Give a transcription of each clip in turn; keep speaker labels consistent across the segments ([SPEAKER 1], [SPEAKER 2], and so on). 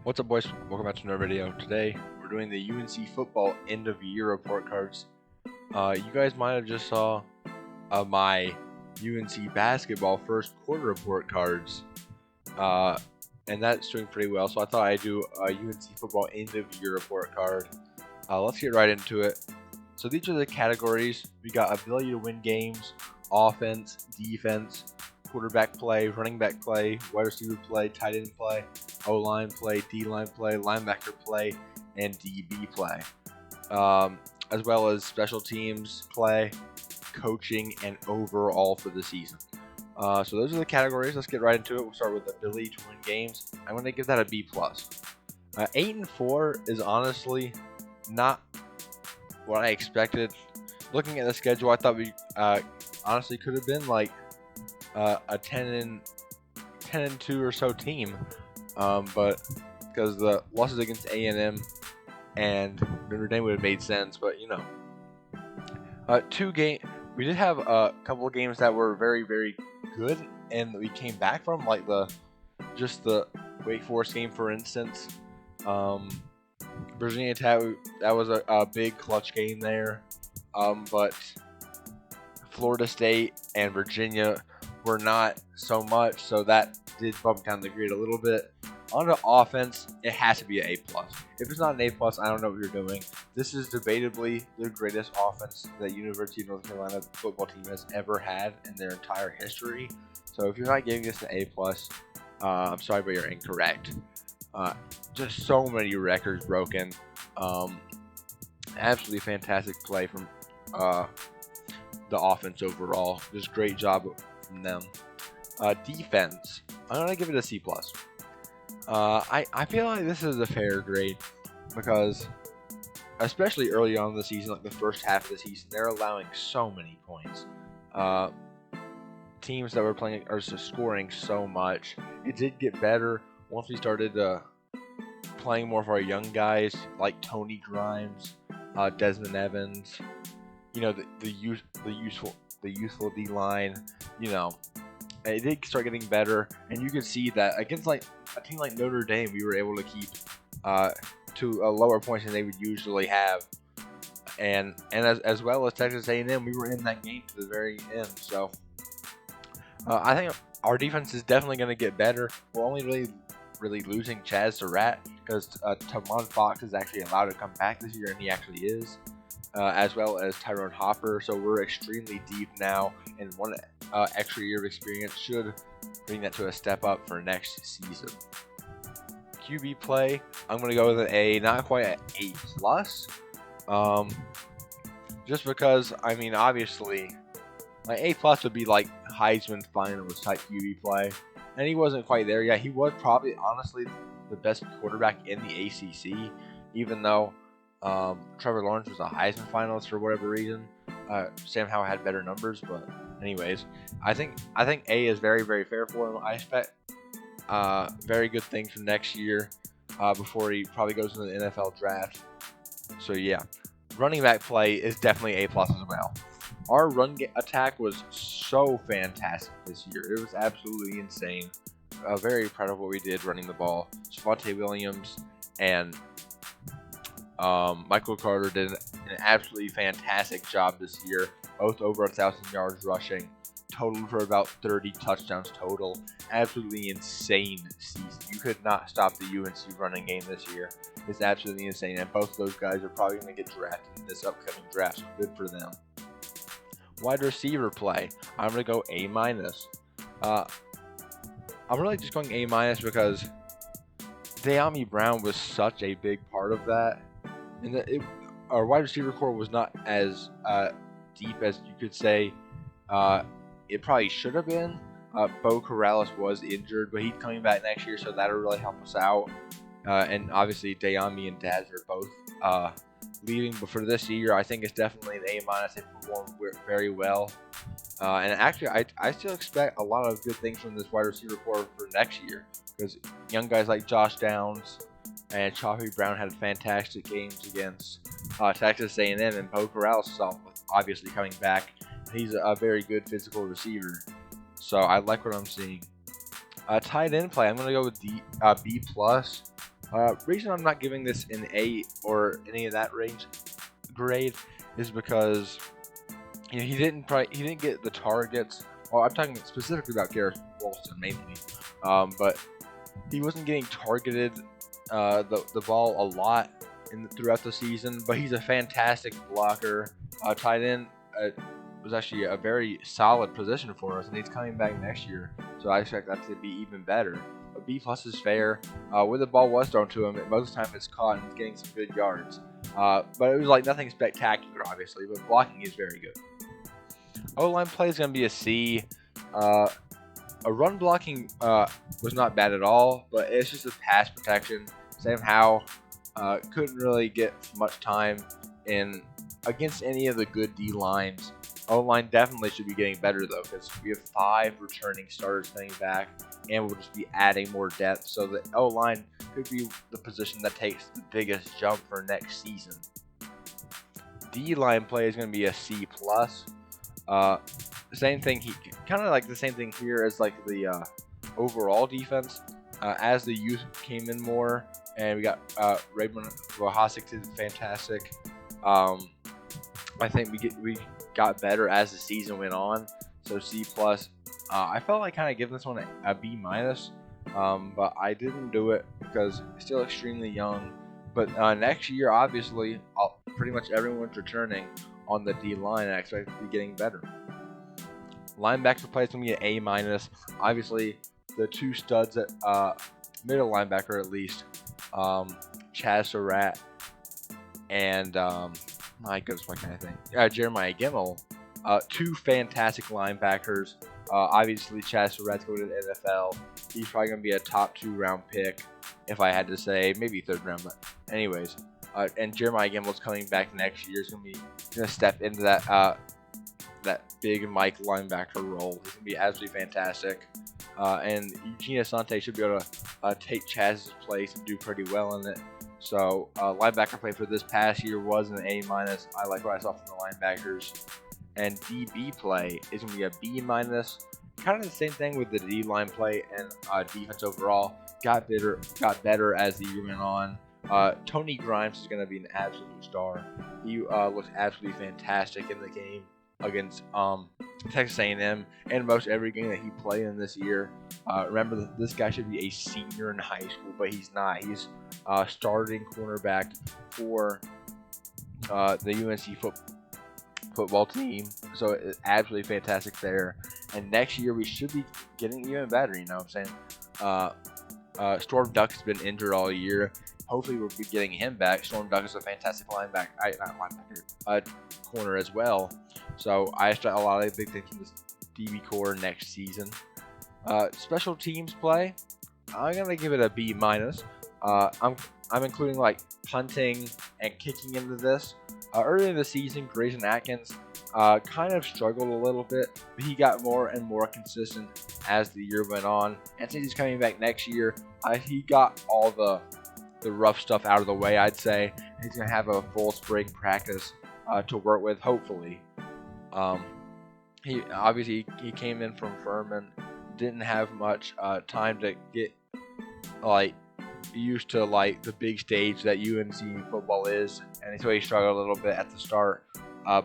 [SPEAKER 1] What's up, boys? Welcome back to another video. Today, we're doing the UNC football end-of-year report cards. You guys might have just saw my UNC basketball first quarter report cards, and that's doing pretty well. So I thought I'd do a UNC football end-of-year report card. Let's get right into it. So these are the categories. We got ability to win games, offense, defense, quarterback play, running back play, wide receiver play, tight end play, O-line play, D-line play, linebacker play, and DB play, as well as special teams play, coaching, and overall for the season. So those are the categories. Let's get right into it. We'll start with ability to win games. I'm going to give that a B+. 8-4 is honestly not what I expected. Looking at the schedule, I thought we honestly could have been like a 10-2 or so team, but because the losses against A&M and Notre Dame would have made sense. But you know, we did have a couple of games that were very, very good, and we came back from, like the Wake Forest game, for instance. Virginia Tech, that was a big clutch game there, but Florida State and Virginia were not so much, so that did bump down the grade a little bit. On the offense, it has to be an A+. If it's not an A+, I don't know what you're doing. This is debatably the greatest offense that University of North Carolina football team has ever had in their entire history. So if you're not giving this an A+, I'm sorry, but you're incorrect. Just so many records broken. Absolutely fantastic play from the offense overall. Just great job from them. Defense, I'm gonna give it a C+. I feel like this is a fair grade because, especially early on in the season, like the first half of the season, they're allowing so many points. Teams that were playing are just scoring so much. It did get better once we started playing more of our young guys like Tony Grimes, Desmond Evans. You know, the youthful D line. You know, it did start getting better, and you could see that against like a team like Notre Dame, we were able to keep to a lower points than they would usually have, and as well as Texas A&M, we were in that game to the very end. So I think our defense is definitely going to get better. We're only really losing Chaz Surratt because Tamon Fox is actually allowed to come back this year, and he actually is. As well as Tyrone Hopper, so we're extremely deep now, and one extra year of experience should bring that to a step up for next season. QB play, I'm going to go with an A, not quite an A+, just because, I mean, obviously, my A+ would be like Heisman finalist type QB play, and he wasn't quite there yet. He was probably, honestly, the best quarterback in the ACC, even though Trevor Lawrence was a Heisman finalist for whatever reason. Sam Howell had better numbers, but anyways, I think A is very, very fair for him. I expect very good things from next year before he probably goes into the NFL draft. So yeah, running back play is definitely A+ as well. Our attack was so fantastic this year. It was absolutely insane. Very proud of what we did running the ball. Javonte Williams and Michael Carter did an absolutely fantastic job this year, both over 1,000 yards rushing, totaled for about 30 touchdowns total. Absolutely insane season. You could not stop the UNC running game this year. It's absolutely insane, and both of those guys are probably going to get drafted in this upcoming draft, so good for them. Wide receiver play, I'm going to go A-. I'm really just going A- because De'Ami Brown was such a big part of that. And our wide receiver core was not as deep as you could say it probably should have been. Bo Corrales was injured, but he's coming back next year, so that'll really help us out. And obviously, De'Ami and Daz are both leaving, but for this year, I think it's definitely an A-. They performed very well. And actually, I still expect a lot of good things from this wide receiver core for next year, because young guys like Josh Downs and Chaffee Brown had fantastic games against Texas A&M, and Bo Corrales is obviously coming back. He's a very good physical receiver, so I like what I'm seeing. Tight end play, I'm going to go with B+. Reason I'm not giving this an A or any of that range grade is because he didn't get the targets. Well, I'm talking specifically about Garrett Wilson mainly, but he wasn't getting targeted the ball a lot throughout the season. But he's a fantastic blocker. Tight end was actually a very solid position for us, and he's coming back next year, so I expect that to be even better. A B plus is fair. When the ball was thrown to him, most of the time it's caught and he's getting some good yards. But it was like nothing spectacular, obviously, but blocking is very good. O-line play is going to be a C. A run blocking was not bad at all, but it's just a pass protection. Sam Howell couldn't really get much time in against any of the good D lines. O-line definitely should be getting better though, because we have 5 returning starters coming back, and we'll just be adding more depth. So the O-line could be the position that takes the biggest jump for next season. D-line play is going to be a C plus. Same thing. Kind of like the same thing here as like the overall defense. As the youth came in more, and we got Raymond Rohassek is fantastic. I think we got better as the season went on. So C plus. I felt like kind of giving this one a B minus, but I didn't do it because it's still extremely young. But next year, obviously, pretty much everyone's returning on the D line, and I expect it to be getting better. Linebacker play is going to be an A minus. Obviously, the 2 studs at middle linebacker at least, Chaz Surratt and my goodness, what can I think? Jeremiah Gimmel, 2 fantastic linebackers. Obviously, Chaz Surratt's going to the NFL. He's probably going to be a top 2 round pick, if I had to say, maybe 3rd round. But anyways, and Jeremiah Gimmel's coming back next year. He's going to step into that big Mike linebacker role. He's going to be absolutely fantastic. And Eugene Asante should be able to take Chaz's place and do pretty well in it. So linebacker play for this past year was an A minus. I like what I saw from the linebackers. And DB play is going to be a B minus. Kind of the same thing with the D line play and defense overall. Got better as the year went on. Tony Grimes is going to be an absolute star. He looks absolutely fantastic in the game against Texas A&M and most every game that he played in this year. Remember, this guy should be a senior in high school, but he's not. He's starting cornerback for the UNC football team, so it's absolutely fantastic there. And next year we should be getting even better. You know what I'm saying? Storm Duck has been injured all year. Hopefully we'll be getting him back. Storm Duck is a fantastic corner as well. So I expect a lot of big things from this DB core next season. Special teams play, I'm gonna give it a B minus. I'm including like punting and kicking into this. Early in the season, Grayson Atkins kind of struggled a little bit, but he got more and more consistent as the year went on. And since he's coming back next year, he got all the rough stuff out of the way, I'd say. He's going to have a full spring practice to work with, hopefully. He came in from Furman, didn't have much time to get like used to like the big stage that UNC football is, and so he struggled a little bit at the start,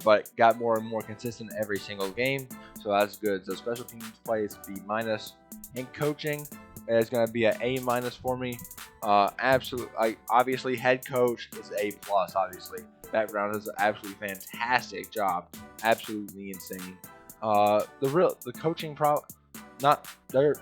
[SPEAKER 1] but got more and more consistent every single game, so that's good. So special teams play is B minus, and coaching is going to be an A minus for me. Obviously head coach is A plus. Obviously background is an absolutely fantastic job, absolutely insane. The coaching problem, there's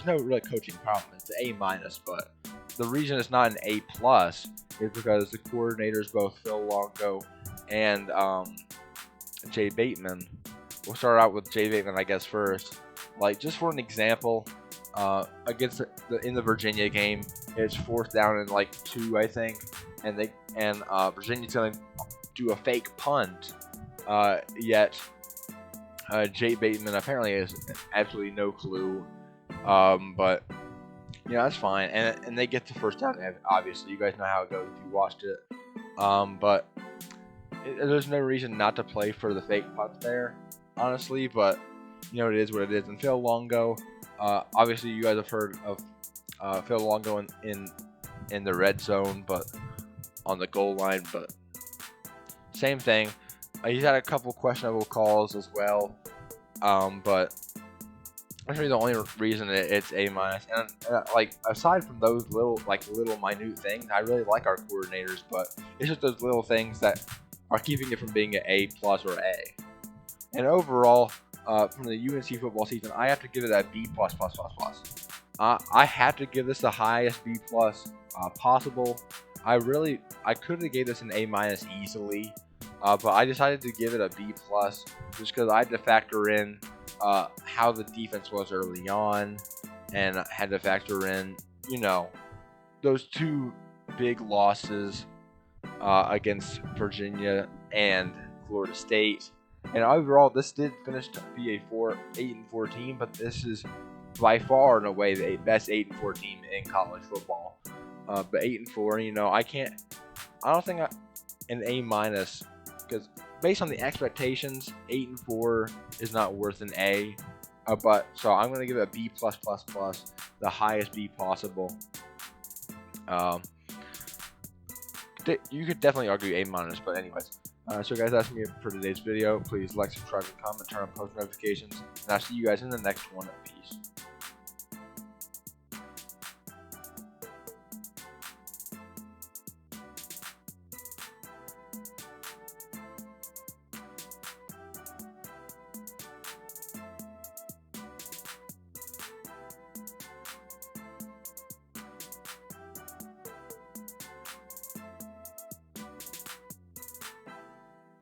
[SPEAKER 1] no real coaching problem. It's an A minus, but the reason it's not an A plus is because the coordinators, both Phil Longo and Jay Bateman. We'll start out with Jay Bateman, I guess, first. Like, just for an example, against in the Virginia game, it's 4th down and like 2, I think, and Virginia's gonna do a fake punt, yet Jay Bateman apparently has absolutely no clue, but that's fine, and they get the 1st down. Obviously, you guys know how it goes if you watched it, but there's no reason not to play for the fake punt there, honestly. But it is what it is. And Phil Longo, obviously you guys have heard of Phil Longo in in the red zone, but on the goal line. But same thing. He's had a couple questionable calls as well. But that's really the only reason it's A minus. And like aside from those little minute things, I really like our coordinators. But it's just those little things that are keeping it from being an A plus or A. And overall, from the UNC football season, I have to give it a B plus plus plus plus. I had to give this the highest B plus possible. I could have gave this an A minus easily, but I decided to give it a B plus just because I had to factor in how the defense was early on, and I had to factor in, those two big losses against Virginia and Florida State. And overall, this did finish to be a 8-4 team, but this is by far and away the best 8-4 team in college football. But 8-4, I don't think an A minus, because based on the expectations, 8-4 is not worth an A. So I'm going to give it a B plus plus plus, the highest B possible. You could definitely argue A minus, but anyways. So guys, that's me for today's video. Please like, subscribe, and comment, turn on post notifications, and I'll see you guys in the next one. Peace.